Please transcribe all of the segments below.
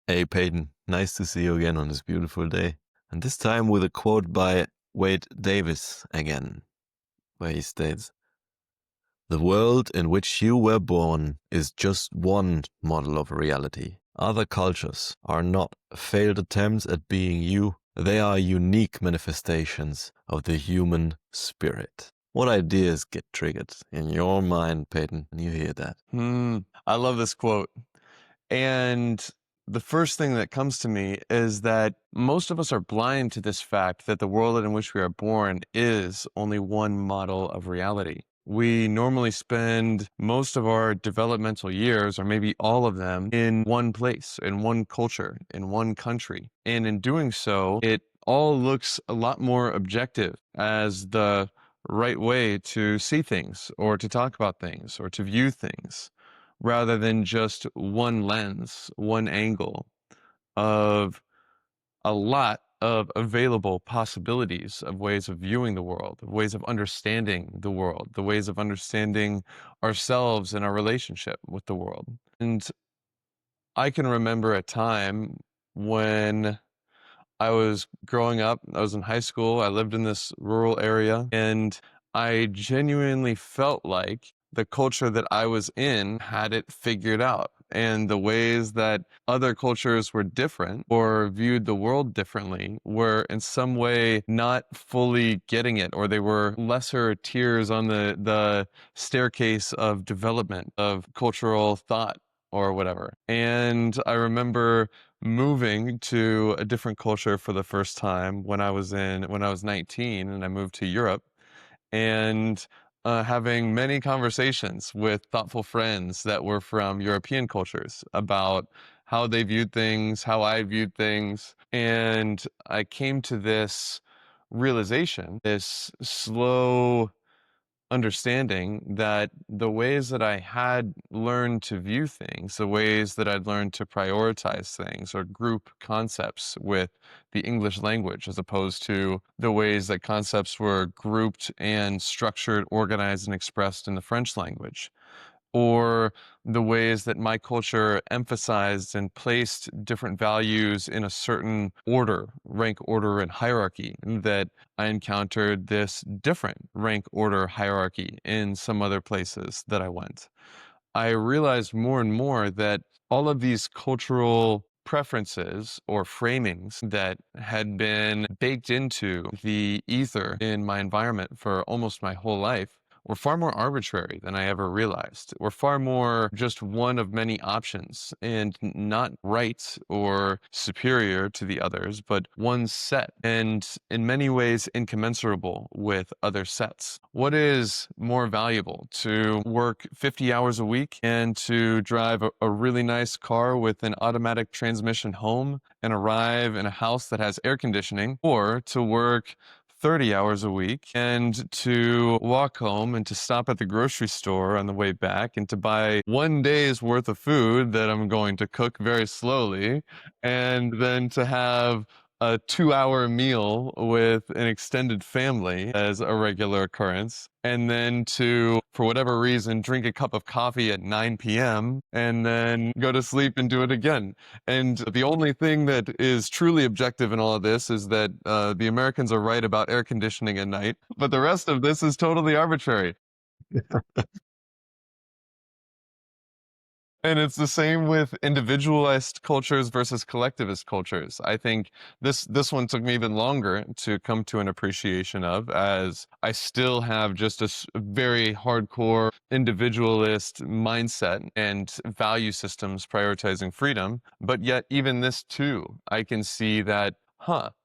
Hey Peyton, nice to see you again on this beautiful day. And this time with a quote by Wade Davis again, where he states, "The world in which you were born is just one model of reality. Other cultures are not failed attempts at being you, they are unique manifestations of the human spirit." What ideas get triggered in your mind, Peyton, when you hear that? I love this quote. And the first thing that comes to me is that most of us are blind to this fact that the world in which we are born is only one model of reality. We normally spend most of our developmental years, or maybe all of them, in one place, in one culture, in one country. And in doing so, it all looks a lot more objective as the right way to see things, or to talk about things, or to view things, rather than just one lens, one angle of a lot of available possibilities of ways of viewing the world, of ways of understanding the world, the ways of understanding ourselves and our relationship with the world. And I can remember a time when I was growing up, I was in high school, I lived in this rural area, and I genuinely felt like the culture that I was in had it figured out. And the ways that other cultures were different or viewed the world differently were in some way not fully getting it, or they were lesser tiers on the staircase of development of cultural thought or whatever. And I remember moving to a different culture for the first time when I was 19, and I moved to Europe, and having many conversations with thoughtful friends that were from European cultures about how they viewed things, how I viewed things. And I came to this realization, this slow understanding that the ways that I had learned to view things, the ways that I'd learned to prioritize things or group concepts with the English language, as opposed to the ways that concepts were grouped and structured, organized, and expressed in the French language, or the ways that my culture emphasized and placed different values in a certain order, rank, order, and hierarchy, that I encountered this different rank, order, hierarchy in some other places that I went. I realized more and more that all of these cultural preferences or framings that had been baked into the ether in my environment for almost my whole life were far more arbitrary than I ever realized. Were far more just one of many options, and not right or superior to the others, but one set, and in many ways incommensurable with other sets. What is more valuable, to work 50 hours a week and to drive a really nice car with an automatic transmission home and arrive in a house that has air conditioning, or to work 30 hours a week and to walk home and to stop at the grocery store on the way back and to buy one day's worth of food that I'm going to cook very slowly, and then to have a 2-hour meal with an extended family as a regular occurrence, and then to, for whatever reason, drink a cup of coffee at 9 p.m. and then go to sleep and do it again. And the only thing that is truly objective in all of this is that the Americans are right about air conditioning at night, but the rest of this is totally arbitrary. And it's the same with individualist cultures versus collectivist cultures. I think this one took me even longer to come to an appreciation of, as I still have just a very hardcore individualist mindset and value systems prioritizing freedom. But yet, even this too, I can see that,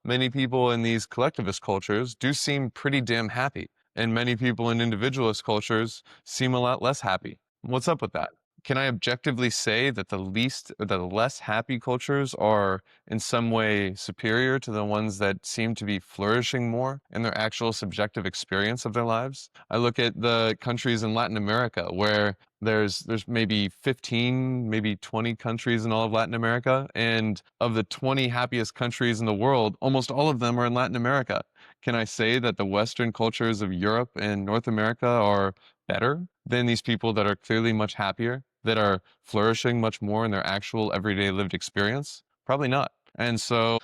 many people in these collectivist cultures do seem pretty damn happy, and many people in individualist cultures seem a lot less happy. What's up with that? Can I objectively say that the less happy cultures are in some way superior to the ones that seem to be flourishing more in their actual subjective experience of their lives? I look at the countries in Latin America where there's maybe 15, maybe 20 countries in all of Latin America, and of the 20 happiest countries in the world, almost all of them are in Latin America. Can I say that the Western cultures of Europe and North America are better than these people that are clearly much happier, that are flourishing much more in their actual everyday lived experience? Probably not. And so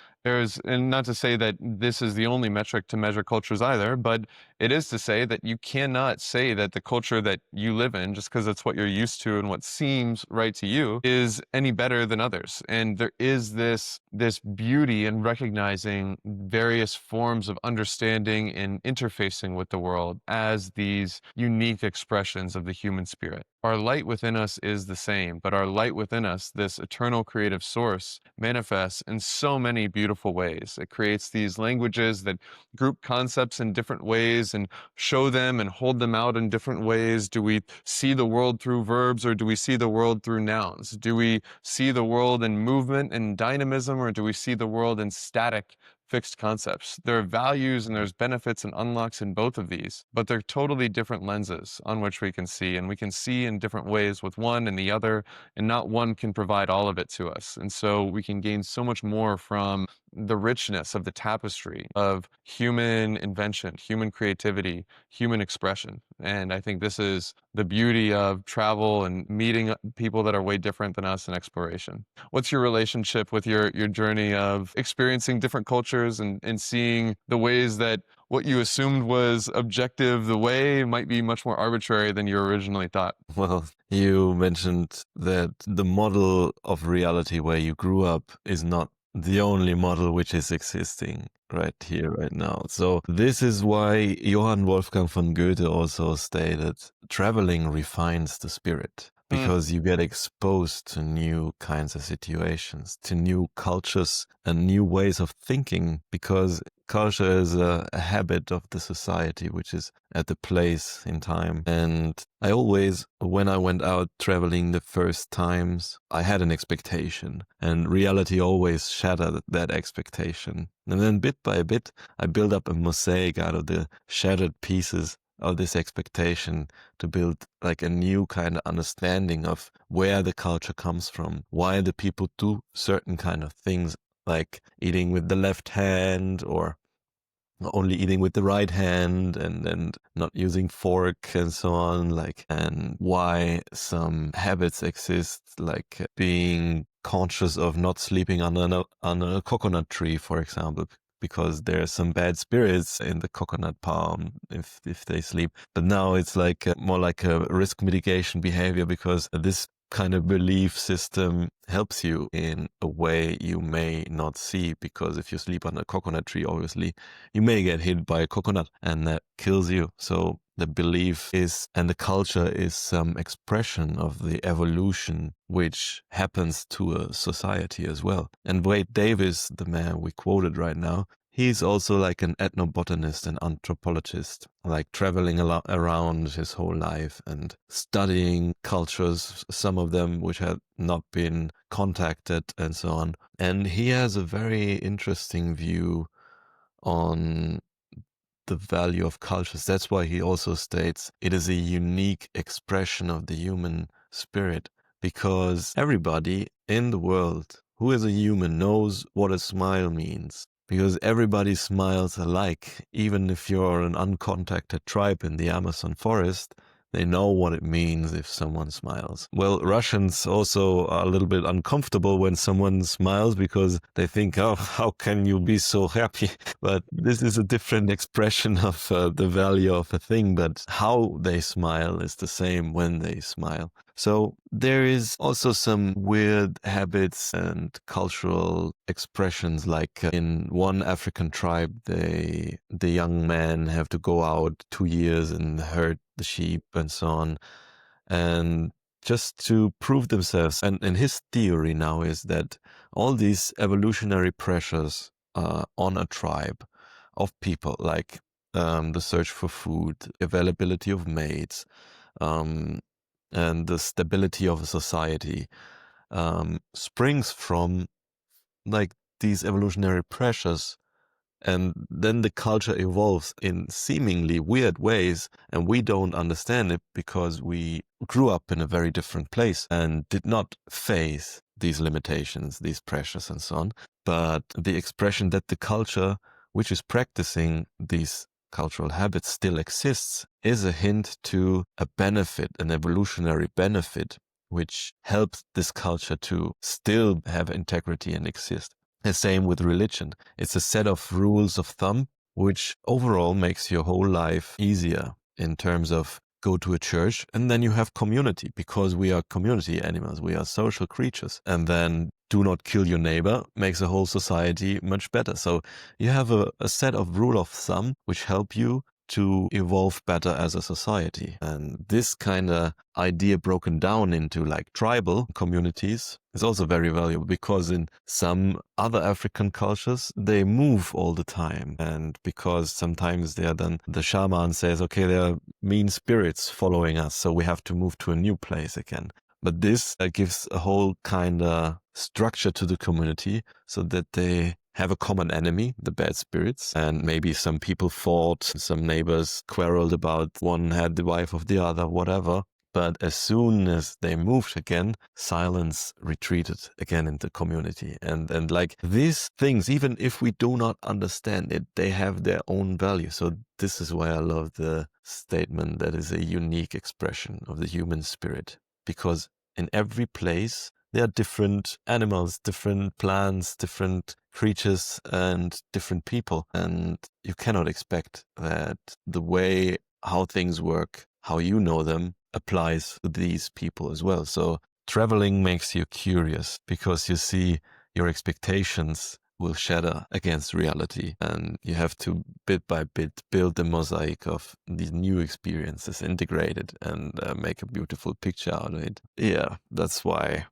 and not to say that this is the only metric to measure cultures either, but it is to say that you cannot say that the culture that you live in, just because it's what you're used to and what seems right to you, is any better than others. And there is this beauty in recognizing various forms of understanding and interfacing with the world as these unique expressions of the human spirit. Our light within us is the same, but our light within us, this eternal creative source, manifests in so many beautiful ways. It creates these languages that group concepts in different ways and show them and hold them out in different ways. Do we see the world through verbs, or do we see the world through nouns? Do we see the world in movement and dynamism, or do we see the world in static, fixed concepts? There are values and there's benefits and unlocks in both of these, but they're totally different lenses on which we can see, and we can see in different ways with one and the other, and not one can provide all of it to us. And so we can gain so much more from the richness of the tapestry of human invention, human creativity, human expression. And I think this is the beauty of travel and meeting people that are way different than us in exploration. What's your relationship with your journey of experiencing different cultures and seeing the ways that what you assumed was objective the way might be much more arbitrary than you originally thought? Well, you mentioned that the model of reality where you grew up is not the only model which is existing right here, right now. So this is why Johann Wolfgang von Goethe also stated, traveling refines the spirit. Because you get exposed to new kinds of situations, to new cultures and new ways of thinking, because culture is a habit of the society which is at the place in time. And I always, when I went out traveling the first times, I had an expectation, and reality always shattered that expectation. And then bit by bit, I built up a mosaic out of the shattered pieces of this expectation to build like a new kind of understanding of where the culture comes from, why the people do certain kind of things, like eating with the left hand or only eating with the right hand, and not using fork and so on, like, and why some habits exist, like being conscious of not sleeping on a coconut tree, for example, because there's some bad spirits in the coconut palm if they sleep. But now it's like more like a risk mitigation behavior, because this kind of belief system helps you in a way you may not see, because if you sleep on a coconut tree, obviously you may get hit by a coconut and that kills you. So the belief is, and the culture is, some expression of the evolution which happens to a society as well. And Wade Davis, the man we quoted right now, he's also like an ethnobotanist and anthropologist, like traveling around his whole life and studying cultures, some of them which had not been contacted and so on. And he has a very interesting view on the value of cultures. That's why he also states it is a unique expression of the human spirit, because everybody in the world who is a human knows what a smile means, because everybody smiles alike. Even if you're an uncontacted tribe in the Amazon forest, they know what it means if someone smiles. Well, Russians also are a little bit uncomfortable when someone smiles, because they think, oh, how can you be so happy? But this is a different expression of the value of a thing, but how they smile is the same when they smile. So there is also some weird habits and cultural expressions, like in one African tribe, the young men have to go out 2 years and herd the sheep and so on, and just to prove themselves. And his theory now is that all these evolutionary pressures on a tribe of people, like the search for food, availability of mates, and the stability of a society, springs from like these evolutionary pressures. And then the culture evolves in seemingly weird ways, and we don't understand it because we grew up in a very different place and did not face these limitations, these pressures and so on. But the expression that the culture which is practicing these cultural habits still exists is a hint to a benefit, an evolutionary benefit which helps this culture to still have integrity and exist. The same with religion. It's a set of rules of thumb which overall makes your whole life easier in terms of go to a church and then you have community because we are community animals. We are social creatures. And then do not kill your neighbor makes a whole society much better. So you have a set of rule of thumb which help you to evolve better as a society. And this kind of idea broken down into like tribal communities is also very valuable because in some other African cultures, they move all the time. And because sometimes they are then the shaman says, okay, there are mean spirits following us, so we have to move to a new place again. But this gives a whole kind of structure to the community so that they have a common enemy, the bad spirits, and maybe some people fought, some neighbors quarreled about one had the wife of the other, whatever. But as soon as they moved again, silence retreated again into community. And like these things, even if we do not understand it, they have their own value. So this is why I love the statement that is a unique expression of the human spirit. Because in every place, there are different animals, different plants, different creatures, and different people. And you cannot expect that the way how things work, how you know them, applies to these people as well. So traveling makes you curious because you see your expectations will shatter against reality. And you have to, bit by bit, build a mosaic of these new experiences, integrate it, and make a beautiful picture out of it. Yeah, that's why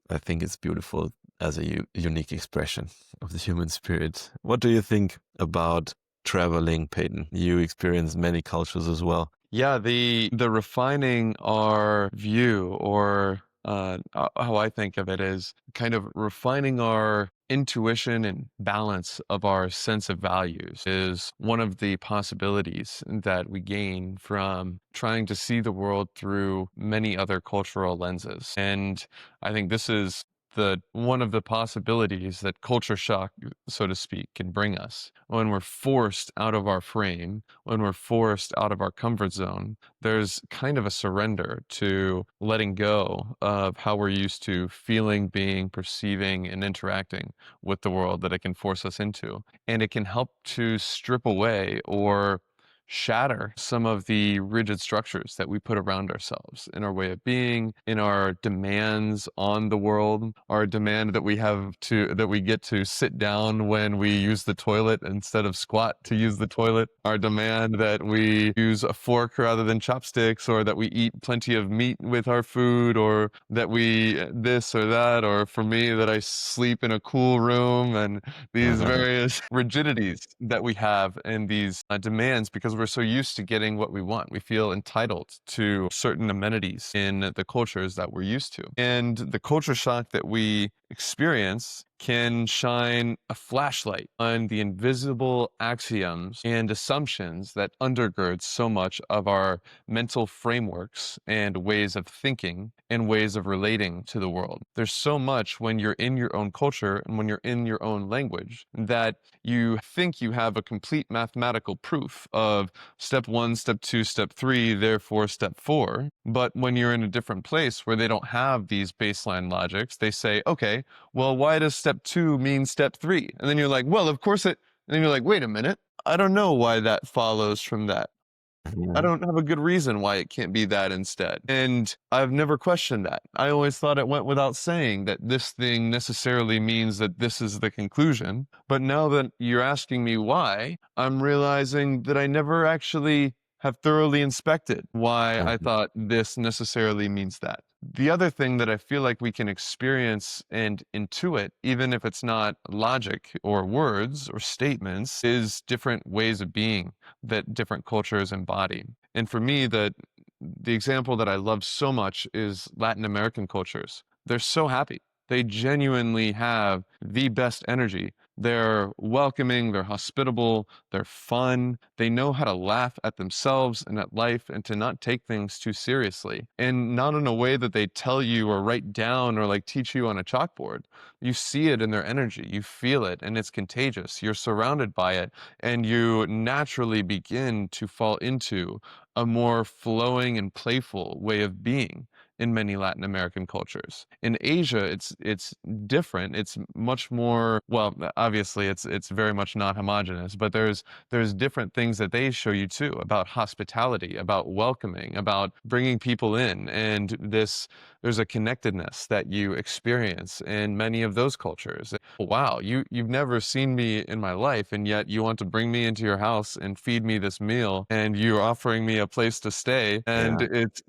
I think it's beautiful as a unique expression of the human spirit. What do you think about traveling, Peyton? You experience many cultures as well. Yeah, the refining our view, or how I think of it is kind of refining our intuition and balance of our sense of values is one of the possibilities that we gain from trying to see the world through many other cultural lenses. And I think this is the one of the possibilities that culture shock, so to speak, can bring us when we're forced out of our frame, when we're forced out of our comfort zone. There's kind of a surrender to letting go of how we're used to feeling, being, perceiving, and interacting with the world that it can force us into. And it can help to strip away or shatter some of the rigid structures that we put around ourselves in our way of being, in our demands on the world, our demand that we get to sit down when we use the toilet instead of squat to use the toilet, our demand that we use a fork rather than chopsticks, or that we eat plenty of meat with our food, or that we this or that, or for me that I sleep in a cool room, and these various rigidities that we have and these demands, because we're so used to getting what we want. We feel entitled to certain amenities in the cultures that we're used to. And the culture shock that we experience can shine a flashlight on the invisible axioms and assumptions that undergird so much of our mental frameworks and ways of thinking and ways of relating to the world. There's so much when you're in your own culture and when you're in your own language that you think you have a complete mathematical proof of step one, step two, step three, therefore step four. But when you're in a different place where they don't have these baseline logics, they say, okay, well, why does step two mean step three? And then you're like, well, of course it. And then you're like, wait a minute. I don't know why that follows from that. I Yeah. don't have a good reason why it can't be that instead. And I've never questioned that. I always thought it went without saying that this thing necessarily means that this is the conclusion. But now that you're asking me why, I'm realizing that I never actually have thoroughly inspected why I Mhm. thought this necessarily means that. The other thing that I feel like we can experience and intuit, even if it's not logic or words or statements, is different ways of being that different cultures embody. And for me, the example that I love so much is Latin American cultures. They're so happy. They genuinely have the best energy. They're welcoming, they're hospitable, they're fun. They know how to laugh at themselves and at life and to not take things too seriously. And not in a way that they tell you or write down or like teach you on a chalkboard. You see it in their energy, you feel it, and it's contagious. You're surrounded by it, and you naturally begin to fall into a more flowing and playful way of being in many Latin American cultures. In Asia, it's different. It's much more, well, obviously it's very much not homogenous, but there's different things that they show you too about hospitality, about welcoming, about bringing people in, and there's a connectedness that you experience in many of those cultures. Wow, you've never seen me in my life, and yet you want to bring me into your house and feed me this meal, and you're offering me a place to stay. And Yeah. it's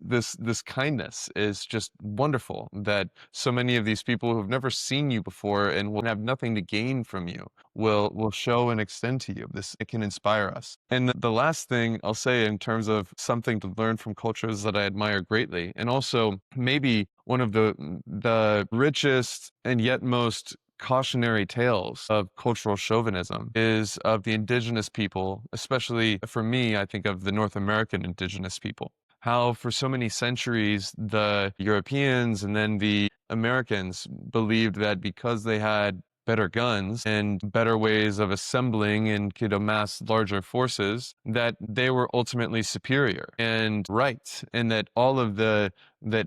this kindness is just wonderful that so many of these people who've never seen you before and will have nothing to gain from you will show and extend to you. This it can inspire us. And the last thing I'll say in terms of something to learn from cultures that I admire greatly, and also maybe one of the richest and yet most cautionary tales of cultural chauvinism is of the indigenous people, especially for me, I think of the North American indigenous people. How for so many centuries the Europeans and then the Americans believed that because they had better guns and better ways of assembling and could amass larger forces, that they were ultimately superior and right, and that all of that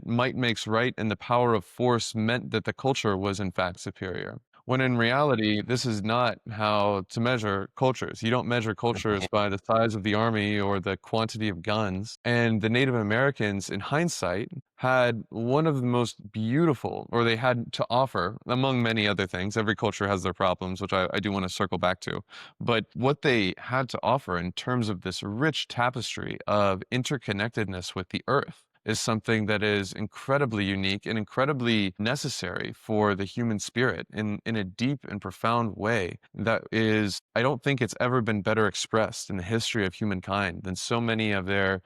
might makes right and the power of force meant that the culture was in fact superior. When in reality, this is not how to measure cultures. You don't measure cultures by the size of the army or the quantity of guns. And the Native Americans, in hindsight, had one of the most beautiful, or they had to offer, among many other things. Every culture has their problems, which I do want to circle back to. But what they had to offer in terms of this rich tapestry of interconnectedness with the earth is something that is incredibly unique and incredibly necessary for the human spirit in a deep and profound way that is, I don't think it's ever been better expressed in the history of humankind than so many of their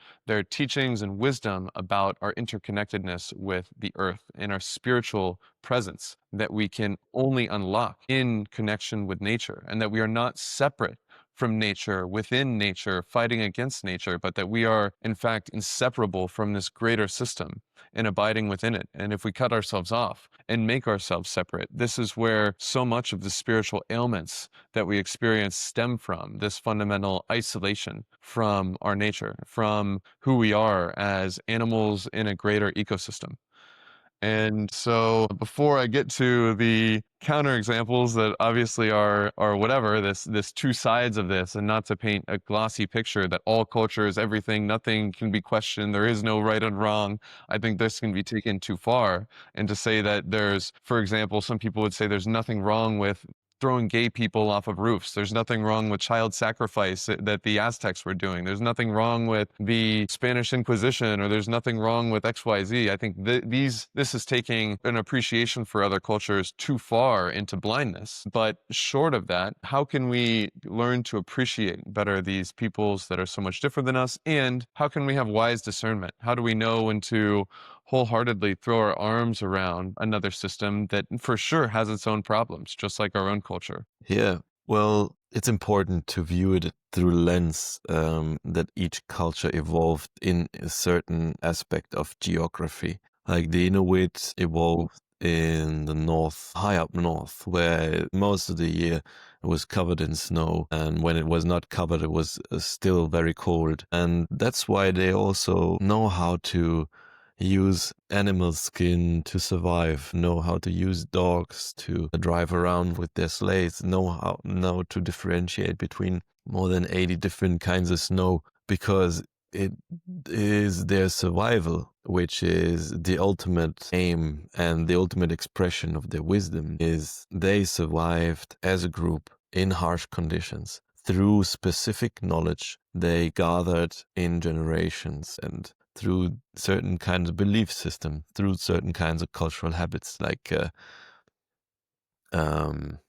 teachings and wisdom about our interconnectedness with the earth and our spiritual presence that we can only unlock in connection with nature, and that we are not separate from nature, within nature, fighting against nature, but that we are, in fact, inseparable from this greater system and abiding within it. And if we cut ourselves off and make ourselves separate, this is where so much of the spiritual ailments that we experience stem from, this fundamental isolation from our nature, from who we are as animals in a greater ecosystem. And so before I get to the counter examples that obviously are whatever, this two sides of this, and not to paint a glossy picture that all cultures, everything, nothing can be questioned, there is no right and wrong. I think this can be taken too far. And to say that there's, for example, some people would say there's nothing wrong with throwing gay people off of roofs. There's nothing wrong with child sacrifice that the Aztecs were doing. There's nothing wrong with the Spanish Inquisition, or there's nothing wrong with XYZ. I think this is taking an appreciation for other cultures too far into blindness. But short of that, how can we learn to appreciate better these peoples that are so much different than us? And how can we have wise discernment? How do we know when to wholeheartedly throw our arms around another system that for sure has its own problems, just like our own culture? Yeah. Well, it's important to view it through lens that each culture evolved in a certain aspect of geography. Like the Inuit evolved in the north, high up north, where most of the year it was covered in snow. And when it was not covered, it was still very cold. And that's why they also know how to use animal skin to survive, know how to use dogs to drive around with their sleighs, know to differentiate between more than 80 different kinds of snow, because it is their survival, which is the ultimate aim and the ultimate expression of their wisdom, is they survived as a group in harsh conditions through specific knowledge they gathered in generations, and through certain kinds of belief system, through certain kinds of cultural habits. Like,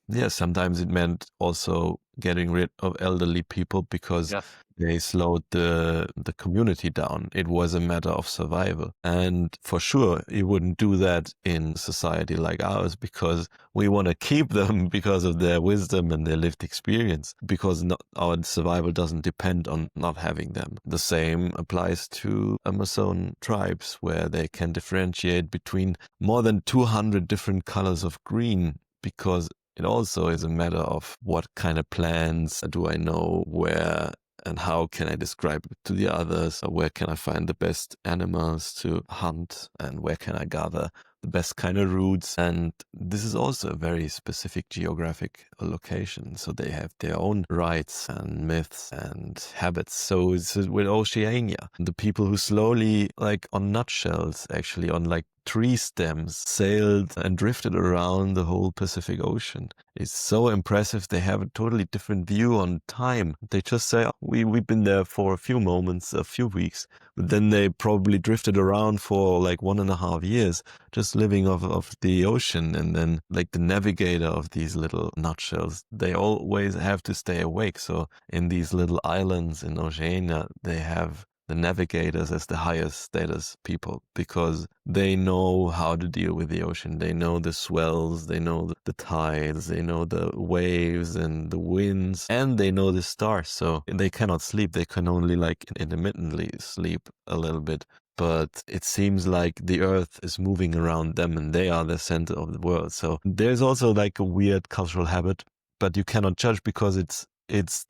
yeah, sometimes it meant also getting rid of elderly people because Yes. they slowed the community down. It was a matter of survival. And for sure, you wouldn't do that in society like ours, because we want to keep them because of their wisdom and their lived experience, because our survival doesn't depend on not having them. The same applies to Amazon tribes, where they can differentiate between more than 200 different colors of green, because it also is a matter of what kind of plants do I know, where and how can I describe it to the others? Where can I find the best animals to hunt, and where can I gather the best kind of roots? And this is also a very specific geographic location. So they have their own rites and myths and habits. So it's with Oceania, the people who slowly, like on nutshells, actually on like tree stems, sailed and drifted around the whole Pacific Ocean. It's so impressive. They have a totally different view on time. They just say, oh, we've been there for a few moments, a few weeks, but then they probably drifted around for like 1.5 years, just living off the ocean. And then like the navigator of these little nutshells, they always have to stay awake. So in these little islands in Oceania, they have the navigators as the highest status people, because they know how to deal with the ocean. They know the swells, they know the tides, they know the waves and the winds, and they know the stars. So they cannot sleep. They can only like intermittently sleep a little bit. But it seems like the earth is moving around them and they are the center of the world. So there's also like a weird cultural habit, but you cannot judge because it's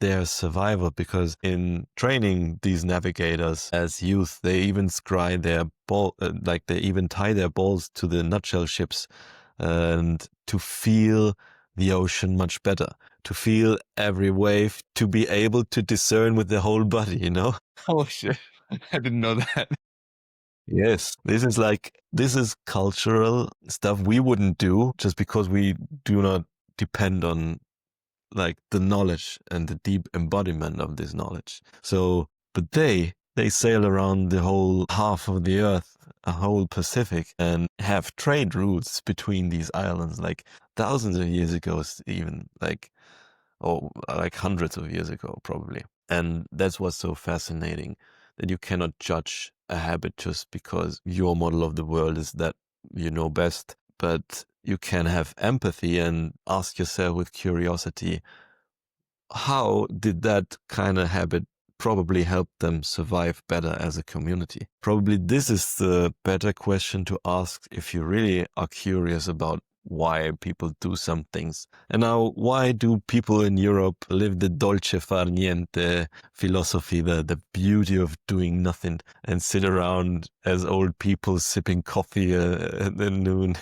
their survival. Because in training these navigators as youth, they even scry their ball, like they even tie their balls to the nutshell ships, and to feel the ocean much better, to feel every wave, to be able to discern with the whole body, you know? Holy shit. I didn't know that. Yes, this is cultural stuff we wouldn't do just because we do not depend on like the knowledge and the deep embodiment of this knowledge. So, but they sail around the whole half of the earth, a whole Pacific, and have trade routes between these islands, like thousands of years ago, even like, or like hundreds of years ago, probably. And that's what's so fascinating, that you cannot judge a habit just because your model of the world is that you know best, but you can have empathy and ask yourself with curiosity, how did that kind of habit probably help them survive better as a community? Probably this is the better question to ask if you really are curious about why people do some things. And now, why do people in Europe live the dolce far niente philosophy, the beauty of doing nothing, and sit around as old people sipping coffee at the noon?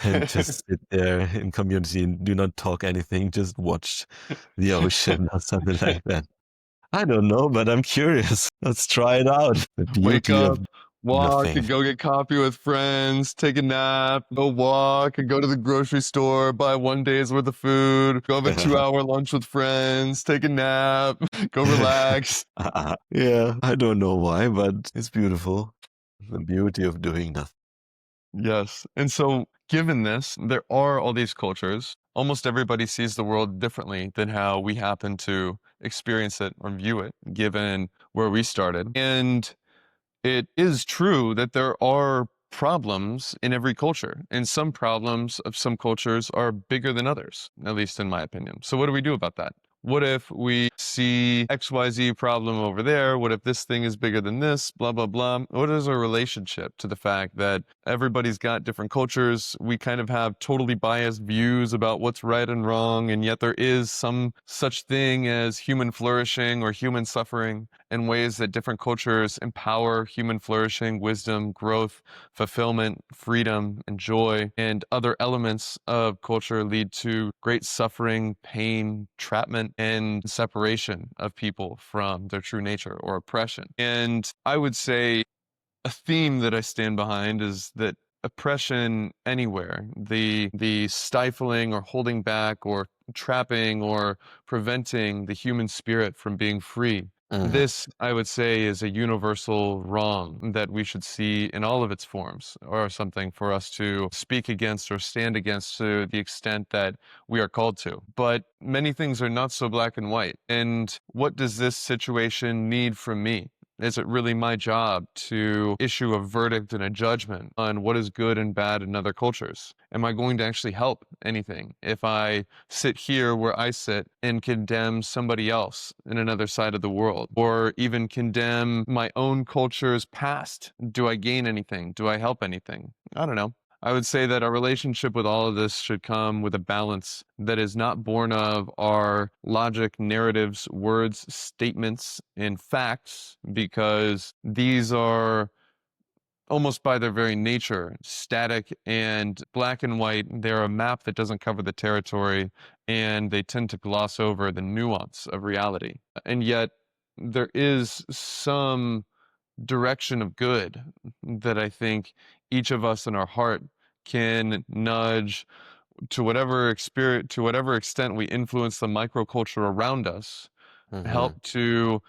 And just sit there in community and do not talk anything, just watch the ocean or something like that. I don't know, but I'm curious. Let's try it out. The Wake beauty of up, walk, nothing. and go get coffee with friends, take a nap, go walk, and go to the grocery store, buy one day's worth of food, go have a 2 hour lunch with friends, take a nap, go relax. Yeah, I don't know why, but it's beautiful. The beauty of doing nothing. Yes. And so, given this, there are all these cultures. Almost everybody sees the world differently than how we happen to experience it or view it, given where we started. And it is true that there are problems in every culture, and some problems of some cultures are bigger than others, at least in my opinion. So, what do we do about that? What if we see XYZ problem over there? What if this thing is bigger than this? Blah, blah, blah. What is our relationship to the fact that everybody's got different cultures? We kind of have totally biased views about what's right and wrong, and yet there is some such thing as human flourishing or human suffering, in ways that different cultures empower human flourishing, wisdom, growth, fulfillment, freedom, and joy, and other elements of culture lead to great suffering, pain, entrapment, and separation of people from their true nature or oppression. And I would say a theme that I stand behind is that oppression anywhere, the stifling or holding back or trapping or preventing the human spirit from being free. Mhm. This, I would say, is a universal wrong that we should see in all of its forms, or something for us to speak against or stand against to the extent that we are called to. But many things are not so black and white. And what does this situation need from me? Is it really my job to issue a verdict and a judgment on what is good and bad in other cultures? Am I going to actually help anything if I sit here where I sit and condemn somebody else in another side of the world, or even condemn my own culture's past? Do I gain anything? Do I help anything? I don't know. I would say that our relationship with all of this should come with a balance that is not born of our logic, narratives, words, statements, and facts, because these are almost by their very nature static and black and white. They're a map that doesn't cover the territory, and they tend to gloss over the nuance of reality. And yet, there is some direction of good that I think each of us in our heart can nudge to whatever extent we influence the microculture around us, Mm-hmm. help to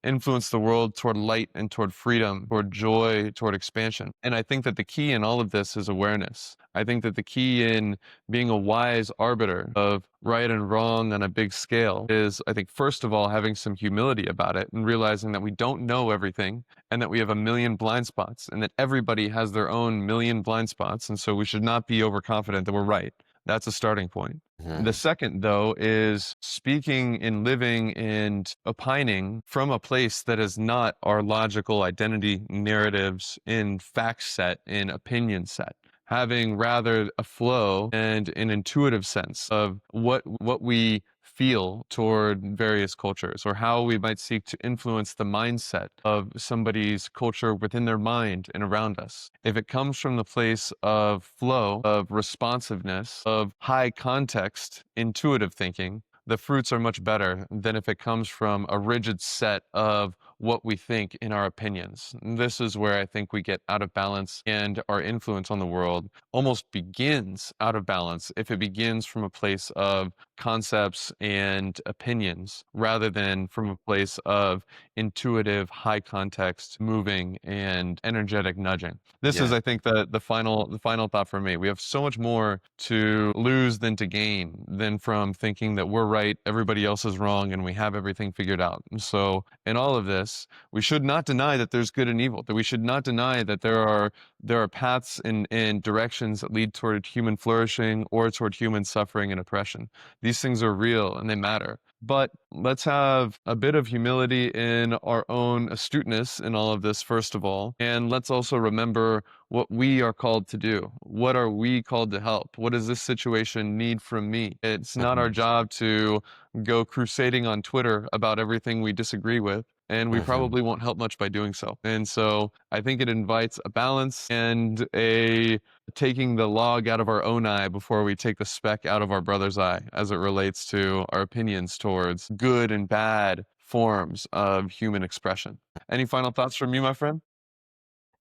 influence the world toward light and toward freedom, toward joy, toward expansion. And I think that the key in all of this is awareness. I think that the key in being a wise arbiter of right and wrong on a big scale is, I think, first of all, having some humility about it and realizing that we don't know everything and that we have a million blind spots and that everybody has their own million blind spots. And so we should not be overconfident that we're right. That's a starting point. The Mm-hmm. second, though, is speaking and living and opining from a place that is not our logical identity, narratives, in fact set, in opinion set. Having rather a flow and an intuitive sense of what we feel toward various cultures, or how we might seek to influence the mindset of somebody's culture within their mind and around us. If it comes from the place of flow, of responsiveness, of high context, intuitive thinking, the fruits are much better than if it comes from a rigid set of what we think in our opinions. This is where I think we get out of balance, and our influence on the world almost begins out of balance if it begins from a place of concepts and opinions rather than from a place of intuitive, high context, moving, and energetic nudging. This is, Yeah. I think, the final thought for me. We have so much more to lose than to gain, than from thinking that we're right, everybody else is wrong, and we have everything figured out. And so, in all of this, we should not deny that there's good and evil. That we should not deny that there are paths and directions that lead toward human flourishing or toward human suffering and oppression. These things are real and they matter. But let's have a bit of humility in our own astuteness in all of this, first of all. And let's also remember what we are called to do. What are we called to help? What does this situation need from me? It's not our Mm-hmm. job to go crusading on Twitter about everything we disagree with. And we Mm-hmm. probably won't help much by doing so. And so I think it invites a balance and a taking the log out of our own eye before we take the speck out of our brother's eye as it relates to our opinions towards good and bad forms of human expression. Any final thoughts from you, my friend?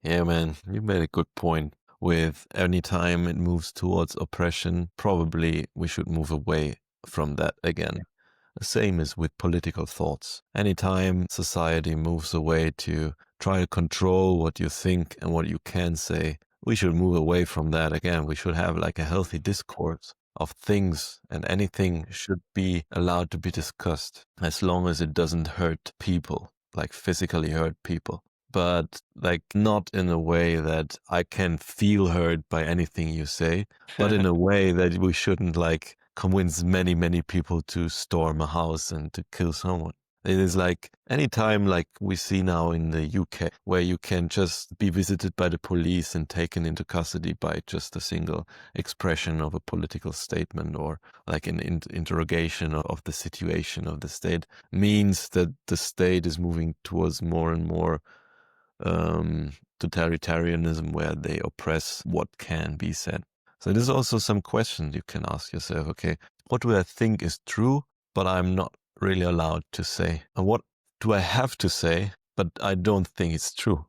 Yeah, man, you made a good point. With any time it moves towards oppression, probably we should move away from that again. The same is with political thoughts. Anytime society moves away to try to control what you think and what you can say, we should move away from that again. We should have like a healthy discourse of things, and anything should be allowed to be discussed as long as it doesn't hurt people, like physically hurt people. But like not in a way that I can feel hurt by anything you say, but in a way that we shouldn't like convince many, many people to storm a house and to kill someone. It is like any time like we see now in the UK, where you can just be visited by the police and taken into custody by just a single expression of a political statement, or like an interrogation of the situation of the state, means that the state is moving towards more and more totalitarianism, where they oppress what can be said. So there's also some questions you can ask yourself. Okay, what do I think is true, but I'm not really allowed to say? And what do I have to say, but I don't think it's true?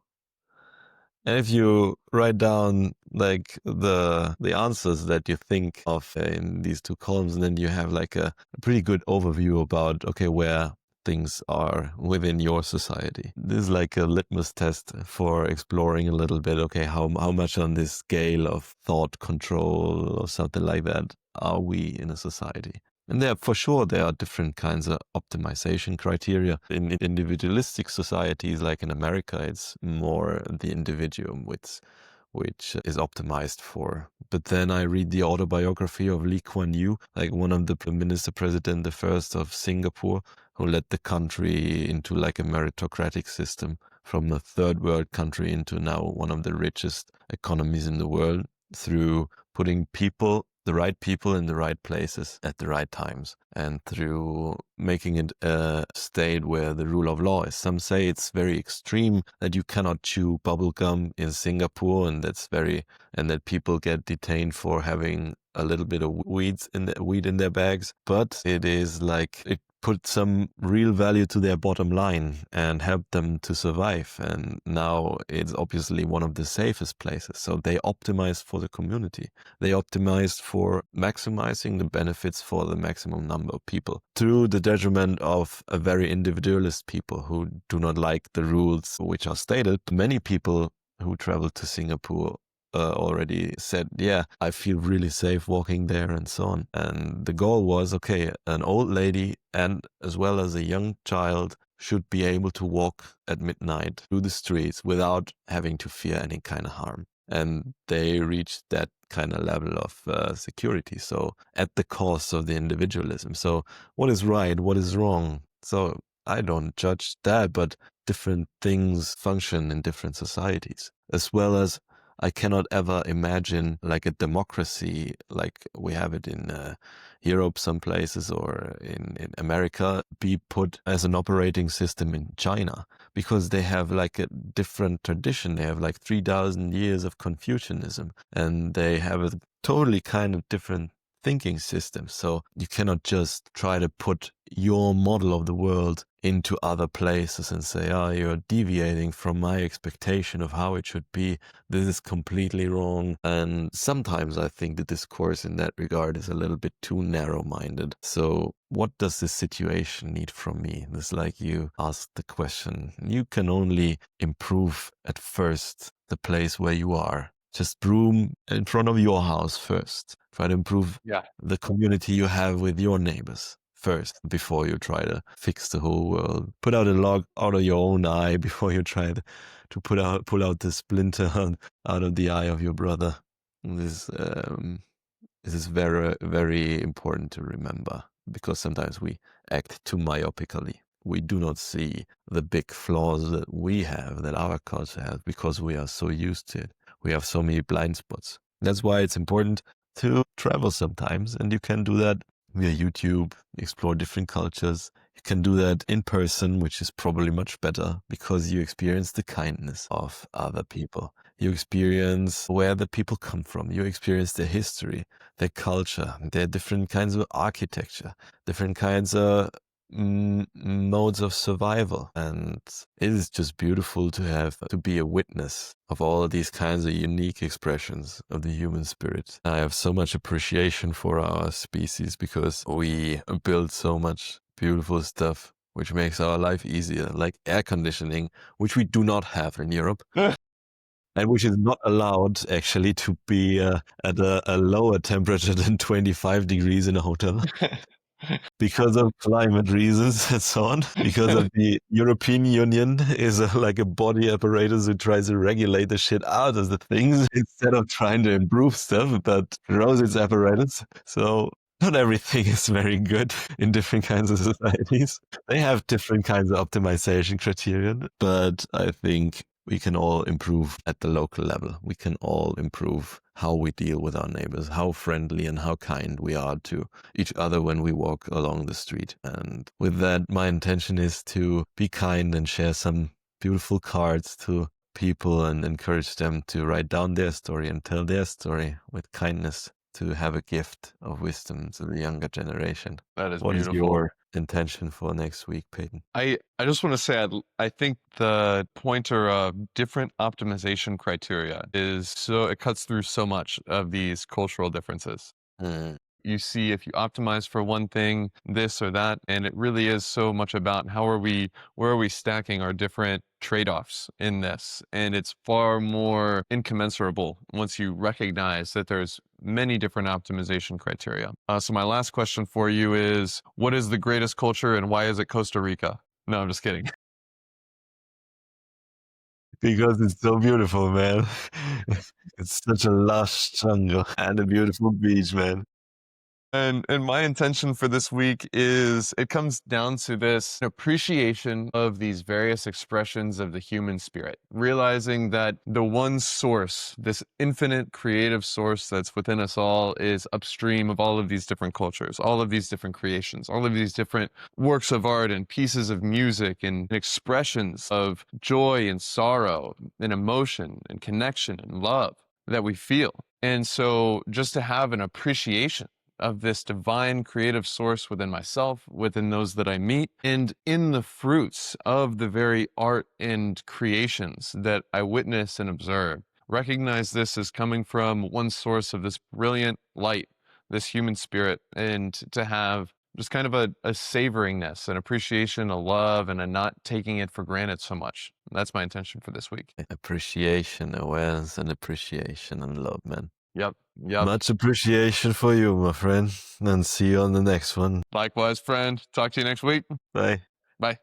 And if you write down like the answers that you think of in these two columns, then you have like a pretty good overview about, okay, where things are within your society. This is like a litmus test for exploring a little bit, okay, how much on this scale of thought control or something like that are we in a society? And for sure, there are different kinds of optimization criteria. In individualistic societies, like in America, it's more the individuum which is optimized for. But then I read the autobiography of Lee Kuan Yew, like one of the minister president, the first of Singapore, who led the country into like a meritocratic system from a third world country into now one of the richest economies in the world. through putting people, the right people in the right places at the right times, and through making it a state where the rule of law is. Some say it's very extreme that you cannot chew bubblegum in Singapore, and that people get detained for having a little bit of weed in their bags. But it is like it put some real value to their bottom line and help them to survive. And now it's obviously one of the safest places. So they optimized for the community. They optimized for maximizing the benefits for the maximum number of people to the detriment of a very individualist people who do not like the rules which are stated. Many people who travel to Singapore already said, yeah, I feel really safe walking there and so on. And the goal was, okay, an old lady and as well as a young child should be able to walk at midnight through the streets without having to fear any kind of harm. And they reached that kind of level of security. So at the cost of the individualism. So what is right? What is wrong? So I don't judge that, but different things function in different societies, as well as I cannot ever imagine like a democracy like we have it in Europe, some places, or in America, be put as an operating system in China, because they have like a different tradition. They have like 3,000 years of Confucianism, and they have a totally kind of different thinking system. So you cannot just try to put your model of the world into other places and say, oh, you're deviating from my expectation of how it should be. This is completely wrong. And sometimes I think the discourse in that regard is a little bit too narrow-minded. So what does this situation need from me? It's like you asked the question. You can only improve at first the place where you are. Just broom in front of your house first. Try to improve the community you have with your neighbors first before you try to fix the whole world. Put out a log out of your own eye before you try to pull out the splinter out of the eye of your brother. This is very, very important to remember, because sometimes we act too myopically. We do not see the big flaws that we have, that our culture has, because we are so used to it. We have so many blind spots. That's why it's important to travel sometimes, and you can do that via YouTube, explore different cultures. You can do that in person, which is probably much better because you experience the kindness of other people. You experience where the people come from. You experience their history, their culture, their different kinds of architecture, different kinds of modes of survival. And it is just beautiful to be a witness of all of these kinds of unique expressions of the human spirit. I have so much appreciation for our species because we build so much beautiful stuff which makes our life easier, like air conditioning, which we do not have in Europe. And which is not allowed actually to be at a lower temperature than 25 degrees in a hotel because of climate reasons and so on. Because of the European Union is like a body apparatus who tries to regulate the shit out of the things instead of trying to improve stuff, but throws its apparatus. So not everything is very good in different kinds of societies. They have different kinds of optimization criterion, but I think we can all improve at the local level. We can all improve how we deal with our neighbors, how friendly and how kind we are to each other when we walk along the street. And with that, my intention is to be kind and share some beautiful cards to people and encourage them to write down their story and tell their story with kindness, to have a gift of wisdom to the younger generation. That is What is beautiful. your intention for next week, Peyton? I just want to say I think the pointer of different optimization criteria is so it cuts through so much of these cultural differences. Mm. You see if you optimize for one thing, this or that, and it really is so much about where are we stacking our different trade-offs in this, and it's far more incommensurable once you recognize that there's many different optimization criteria. So my last question for you is, what is the greatest culture and why is it Costa Rica? No, I'm just kidding. Because it's so beautiful, man. It's such a lush jungle and a beautiful beach, man. And my intention for this week is it comes down to this appreciation of these various expressions of the human spirit, realizing that the one source, this infinite creative source that's within us all, is upstream of all of these different cultures, all of these different creations, all of these different works of art and pieces of music and expressions of joy and sorrow and emotion and connection and love that we feel. And so just to have an appreciation of this divine creative source within myself, within those that I meet, and in the fruits of the very art and creations that I witness and observe. Recognize this as coming from one source of this brilliant light, this human spirit, and to have just kind of a savoringness, an appreciation, a love, and a not taking it for granted so much. That's my intention for this week. Appreciation, awareness, and appreciation and love, man. Yep. Yep. Much appreciation for you, my friend, and see you on the next one. Likewise, friend. Talk to you next week. Bye. Bye.